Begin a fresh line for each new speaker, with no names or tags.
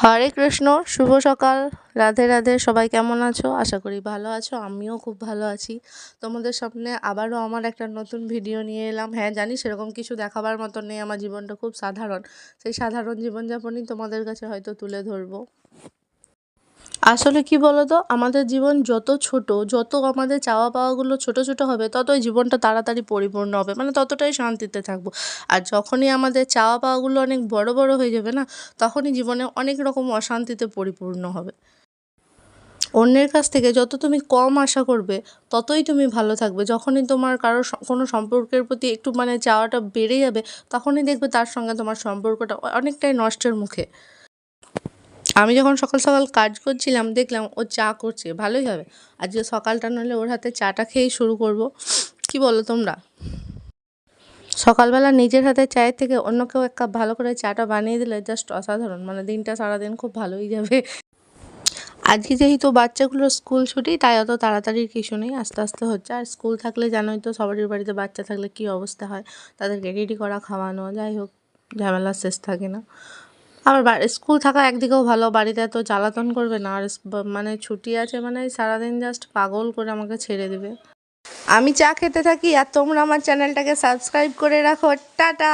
হরে কৃষ্ণ, শুভ সকাল। রাধে রাধে। সবাই কেমন আছো? আশা করি ভালো আছো। আমিও খুব ভালো আছি। তোমাদের সামনে আবারও আমার একটা নতুন ভিডিও নিয়ে এলাম। হ্যাঁ, জানি সেরকম কিছু দেখাবার মতো নেই, আমার জীবনটা খুব সাধারণ। সেই সাধারণ জীবনযাপনই তোমাদের কাছে হয়তো তুলে ধরবো। আসলে কি বলো তো, আমাদের জীবন যত ছোট, যত আমাদের চাওয়া পাওয়াগুলো ছোট ছোট হবে, ততই জীবনটা তাড়াতাড়ি পরিপূর্ণ হবে, মানে ততটাই শান্তিতে থাকবো। আর যখনই আমাদের চাওয়া পাওয়াগুলো অনেক বড় বড় হয়ে যাবে না, তখনই জীবনে অনেক রকম অশান্তিতে পরিপূর্ণ হবে। অন্যের কাছ থেকে যত তুমি কম আশা করবে, ততই তুমি ভালো থাকবে। যখনই তোমার কারো কোনো সম্পর্কের প্রতি একটু মানে চাওয়াটা বেড়ে যাবে, তখনই দেখবে তার সঙ্গে তোমার সম্পর্কটা অনেকটাই নষ্টের মুখে। আমি যখন সকাল সকাল কাজ করছিলাম, দেখলাম ও চা করছে, ভালোই হবে। আজকে সকালটা নইলে ওর হাতে চাটা খেয়েই শুরু করব। কি বলো তোমরা? সকালবেলা নিজের হাতে চায়ের থেকে অন্য কেউ এক কাপ ভালো করে চাটা বানিয়ে দিলে জাস্ট অসাধারণ, মানে দিনটা সারাদিন খুব ভালোই যাবে। আজকে যেহেতু বাচ্চাগুলোর স্কুল ছুটি, তাই অত তাড়াতাড়ির কিছু নেই, আস্তে আস্তে হচ্ছে। আর স্কুল থাকলে জানোই তো, সবারই বাড়িতে বাচ্চা থাকলে কী অবস্থা হয়, তাদেরকে রেডি করা, খাওয়ানো, যাই হোক, ঝামেলা শেষ থাকে না। আবার স্কুল থাকা একদিকেও ভালো, বাড়িতে এত জ্বালাতন করবে না। আর মানে ছুটি আছে মানে সারাদিন জাস্ট পাগল করে আমাকে ছেড়ে দেবে। আমি চা খেতে থাকি আর তোমরা আমার চ্যানেলটাকে সাবস্ক্রাইব করে রাখো। টাটা।